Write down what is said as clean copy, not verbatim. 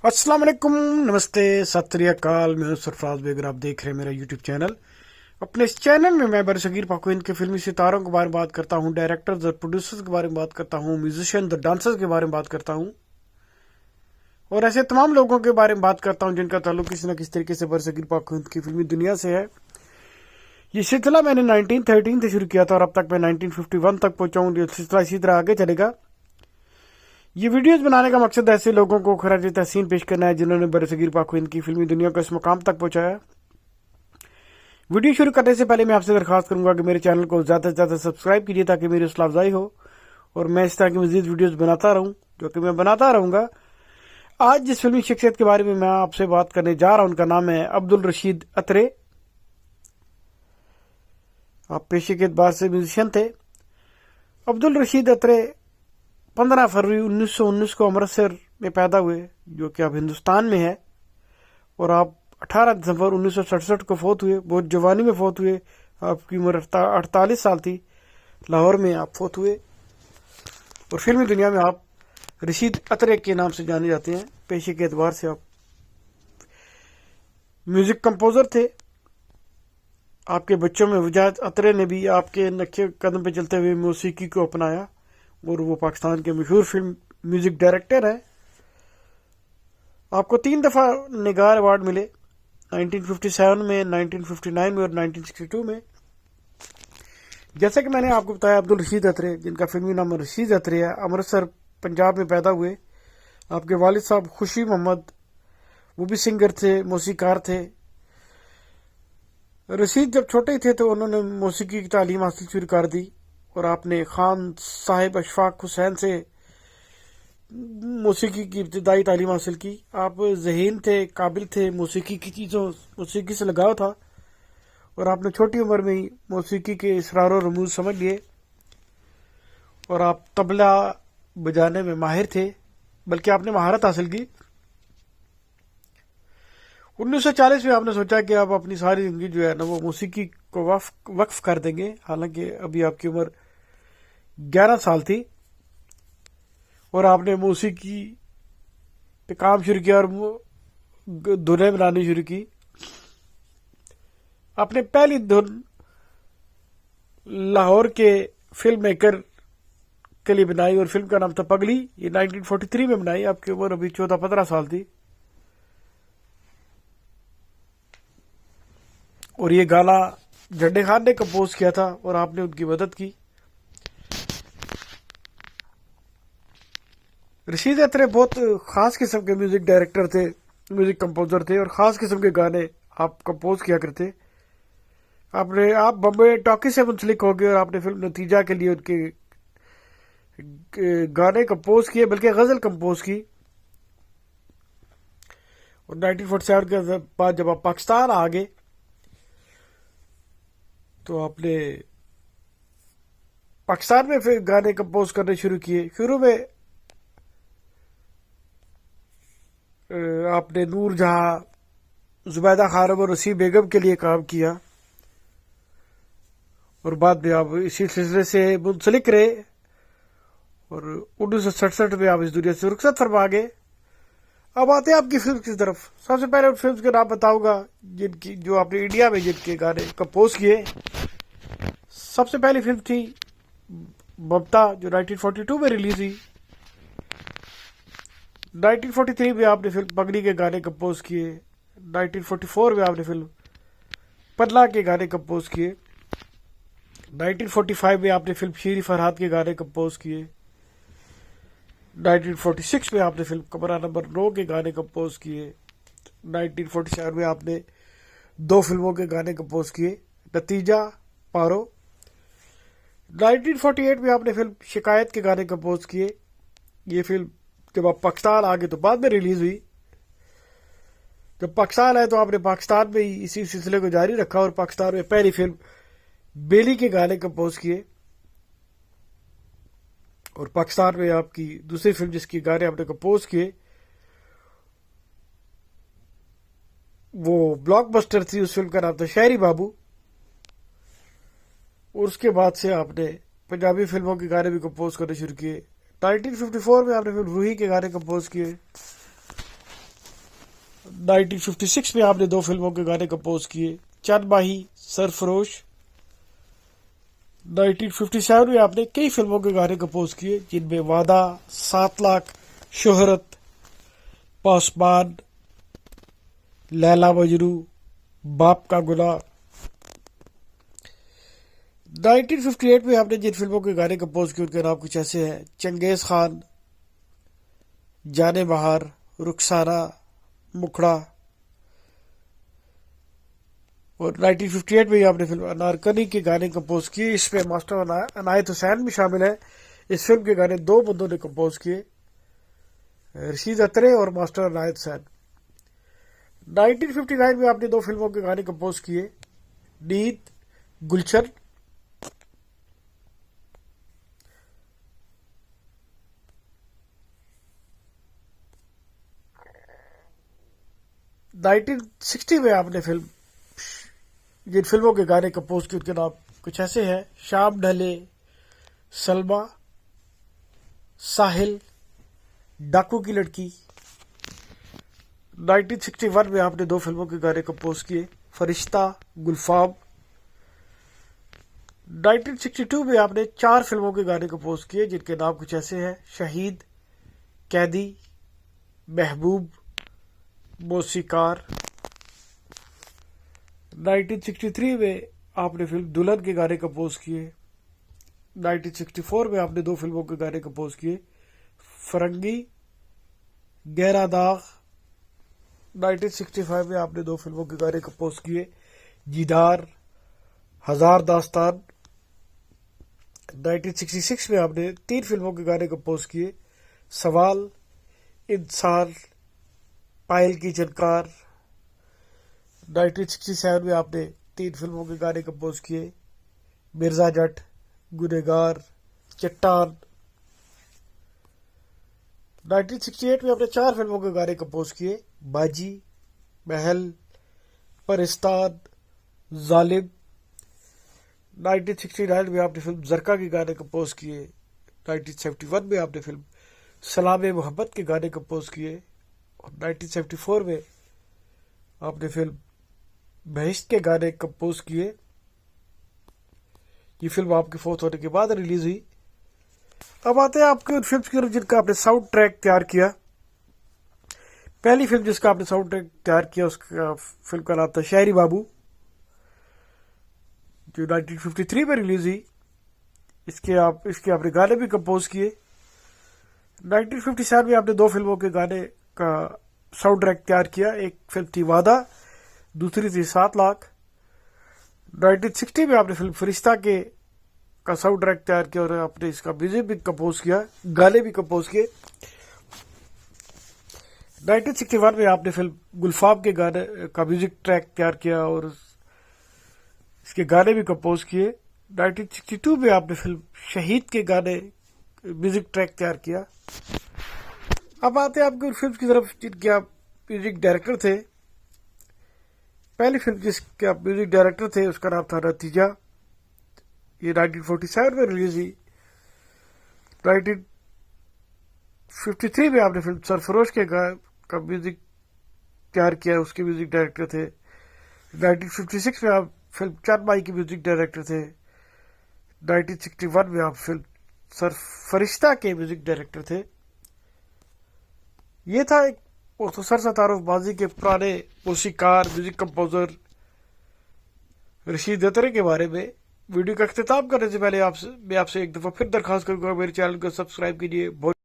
अस्सलाम वालेकुम, नमस्ते, सत श्री अकाल। मैं हूं सरफराज बेगर, आप देख रहे हैं मेरा यूट्यूब चैनल। अपने इस चैनल में मैं बरसगीर पाकविन के फिल्मी सितारों के बारे में बात करता हूं, डायरेक्टर्स और प्रोड्यूसर्स के बारे में बात करता हूं, म्यूजिशियन और डांसर्स के बारे में बात करता हूं और ऐसे तमाम लोगों के बारे में बात करता हूं जिनका ताल्लुक किसी न किसी तरीके से बरसगीर पाकविन की फिल्मी दुनिया से है। ये सिलसिला मैंने 1913 से शुरू किया था और अब तक मैं 1951 तक पहुंचा हूं। ये सिलसिला इसी तरह आगे चलेगा। ये वीडियोस बनाने का मकसद ऐसे लोगों को खराज तहसीन पेश करना है जिन्होंने बरसगीर पाकविन की फिल्मी दुनिया को इस मुकाम तक पहुंचाया। वीडियो शुरू करने से पहले मैं आपसे दरखास्त करूंगा कि मेरे चैनल को ज्यादा से ज्यादा सब्सक्राइब कीजिए ताकि मेरी हौसला अफजाई हो और मैं इस तरह की मजीद वीडियोस बनाता रहूं, जो कि मैं बनाता रहूंगा। आज जिस फिल्मी शख्सियत के बारे में मैं आपसे बात करने जा रहा हूं, उनका नाम है अब्दुल रशीद अतरे। आप पेशे के एतबार से म्यूजिशियन थे। अब्दुल रशीद अतरे 15 फरवरी 1919 को अमृतसर में पैदा हुए, जो कि अब हिंदुस्तान में है, और आप 18 दिसंबर 1967 को फौत हुए। बहुत जवानी में फौत हुए। आपकी उम्र 48 साल थी। लाहौर में आप फौत हुए और फिल्मी दुनिया में आप रशीद अतरे के नाम से जाने जाते हैं। पेशे के एतबार से आप म्यूजिक कंपोजर थे। आपके बच्चों में वजाहत अतरे ने भी आपके नक्शे कदम पे चलते हुए मौसीकी को अपनाया और वो पाकिस्तान के मशहूर फिल्म म्यूजिक डायरेक्टर है। आपको 3 दफा निगार अवार्ड मिले, 1957 में, 1959 में और 1962 में। जैसा कि मैंने आपको बताया, अब्दुल रशीद अतरे, जिनका फिल्मी नाम रशीद अतरे है, अमृतसर पंजाब में पैदा हुए। आपके वालिद साहब खुशी मोहम्मद, वो भी सिंगर थे, मौसीकार थे। रशीद जब छोटे थे तो उन्होंने मौसीकी की तालीम हासिल शुरू कर दी और आपने खान साहिब अशफाक हुसैन से मौसीकी की इब्तिदाई तालीम हासिल की। आप ज़हीन थे, काबिल थे, मौसीकी से लगाव था और आपने छोटी उम्र में ही मौसीकी के इसरार और रमूज समझ लिए और आप तबला बजाने में माहिर थे, बल्कि आपने महारत हासिल की। 1940 में आपने सोचा कि आप अपनी सारी जिंदगी जो है ना वो मौसीकी को वक्फ कर देंगे। हालांकि अभी आपकी उम्र 11 साल थी और आपने मौसीकी पे काम शुरू किया और धुनें बनानी शुरू की। आपने पहली धुन लाहौर के फिल्म मेकर के लिए बनाई और फिल्म का नाम था पगली। ये 1943 में बनाई। आपकी उम्र अभी 14-15 साल थी और ये गाना झंडे खान ने कंपोज किया था और आपने उनकी मदद की। रशीद अतरे बहुत खास किस्म के म्यूजिक डायरेक्टर थे, म्यूजिक कंपोजर थे और खास किस्म के गाने आप कंपोज किया करते। आप बम्बे टॉकी से मुंसलिक हो गए और आपने फिल्म नतीजा के लिए उनके गाने कंपोज किए, बल्कि गजल कंपोज की। और 1947 के बाद जब आप पाकिस्तान आ गए तो आपने पाकिस्तान में फिर गाने कंपोज करने शुरू किए। शुरू में आपने नूर जहां, जुबैदा खानम और रसी बेगम के लिए काम किया और बाद में आप इसी सिलसिले से मुंसलिक रहे और 1967 में आप इस दुनिया से रुखसत फरमा गए। अब आते हैं आपकी फिल्म की तरफ। सबसे पहले उन फिल्म के नाम बताऊंगा जिनकी जो आपने इंडिया में जिनके गाने कंपोज किए। सबसे पहली फिल्म थी ममता, जो 1942 में रिलीज हुई। 1943 में आपने फिल्म पगड़ी के गाने कंपोज किए। 1944 में आपने फिल्म पदला के गाने कंपोज किए। 1945 में आपने फिल्म शीरी फरहाद के गाने कंपोज किए। 1946 में आपने फिल्म कमरा नंबर 9 के गाने कंपोज किए। 1947 में आपने 2 फिल्मों के गाने कंपोज किए, नतीजा, पारो। 1948 में आपने फिल्म शिकायत के गाने कंपोज किए। ये फिल्म जब आप पाकिस्तान आ गए तो बाद में रिलीज हुई। जब पाकिस्तान आए तो आपने पाकिस्तान में ही इसी सिलसिले को जारी रखा और पाकिस्तान में पहली फिल्म बेली के गाने कंपोज किए। और पाकिस्तान में आपकी दूसरी फिल्म जिसकी गाने आपने कंपोज किए वो ब्लॉकबस्टर थी। उस फिल्म का नाम था शहरी बाबू। और उसके बाद से आपने पंजाबी फिल्मों के गाने भी कंपोज करने शुरू किए। 1954 में आपने फिल्म रूही के गाने कंपोज किए। 1956 में आपने 2 फिल्मों के गाने कंपोज किए, चंद माही, सरफरोश। 1957 में आपने कई फिल्मों के गाने कंपोज किए, जिनमें वादा, 7 लाख, शोहरत, पासबान, लैला मजनू, बाप का गुनाह। 1958 में आपने जिन फिल्मों के गाने कंपोज किए उनके नाम कुछ ऐसे हैं: चंगेज खान, जाने बहार, रुखसाना, मुखड़ा। और 1958 में ही आपने फिल्म अनारकली के गाने कंपोज किए। इसमें मास्टर अनायत हुसैन भी शामिल है। इस फिल्म के गाने 2 बंदों ने कंपोज किए, रशीद अतरे और मास्टर अनायत हुसैन। 1959 में आपने 2 फिल्मों के गाने कंपोज किए, नींद, गुलशन। नाइनटीन 1960 में आपने जिन फिल्मों के गाने कंपोज किए उनके नाम कुछ ऐसे हैं: शाम ढले, सलमा, साहिल, डाकू की लड़की। 1961 में आपने 2 फिल्मों के गाने कंपोज किए, फरिश्ता, गुलफाम। 1962 में आपने 4 फिल्मों के गाने कंपोज किए, जिनके नाम कुछ ऐसे हैं: शहीद, कैदी, महबूब, मौसीकार। 1963 में आपने फिल्म दुल्हन के गाने कंपोज किए। 1964 में आपने 2 फिल्मों के गाने कंपोज किए, फरंगी, गहरा दाग। 1965 में आपने 2 फिल्मों के गाने कंपोज किए, दीदार, हजार दास्तान। 1966 में आपने 3 फिल्मों के गाने कंपोज किए, सवाल, इंसान, पायल की झनकार। 1967 में आपने 3 फिल्मों के गाने कंपोज किए, मिर्जा जट, गुनहगार, चट्टान। 1968 में आपने 4 फिल्मों के गाने कंपोज किए, बाजी, महल, परिस्तान, जालिम। 1969 में आपने फिल्म जरका के गाने कंपोज किए। 1971 में आपने फिल्म सलाम मोहब्बत के गाने कंपोज किए। और 1974 में आपने फिल्म बहिश्त के गाने कंपोज किए। ये फिल्म आपके फोर्थ होने के बाद रिलीज हुई। अब आते हैं आपके उन फिल्म की तरफ जिनका आपने साउंड ट्रैक तैयार किया। पहली फिल्म जिसका आपने साउंड ट्रैक तैयार किया उसका फिल्म का नाम था शायरी बाबू, जो 1953 में रिलीज हुई। इसके आपने गाने भी कंपोज किए। 1957 में आपने 2 फिल्मों के गाने का साउंड ट्रैक तैयार किया। एक फिल्म थी वादा, दूसरी थी 7 लाख। 1960 में आपने फिल्म फरिश्ता का साउंड ट्रैक तैयार किया और आपने इसका म्यूजिक भी कंपोज किया, गाने भी कंपोज किए। 1961 में आपने फिल्म गुलफाम के गाने का म्यूजिक ट्रैक तैयार किया और इसके गाने भी कंपोज किए। 1962 में आपने फिल्म शहीद के गाने म्यूजिक ट्रैक तैयार किया। अब आते हैं आपके फिल्म की तरफ जिनके आप म्यूजिक डायरेक्टर थे। पहली फिल्म जिसके आप म्यूजिक डायरेक्टर थे उसका नाम था नतीजा। ये 1947 में रिलीज हुई। 1953 में आपने फिल्म सरफरोश का म्यूजिक तैयार किया, उसके म्यूजिक डायरेक्टर थे। 1956 में आप फिल्म चंद माही के म्यूजिक डायरेक्टर थे। 1961 में आप फिल्म फरिश्ता के म्यूजिक डायरेक्टर थे। ये था एक मुख्तसर सा तारुफ माजी के पुराने मौसीकार, म्यूजिक कंपोजर रशीद अतरे के बारे में। वीडियो का अख्तिताम करने से पहले मैं आपसे एक दफ़ा फिर दरखास्त करूंगा, मेरे चैनल को सब्सक्राइब कीजिए।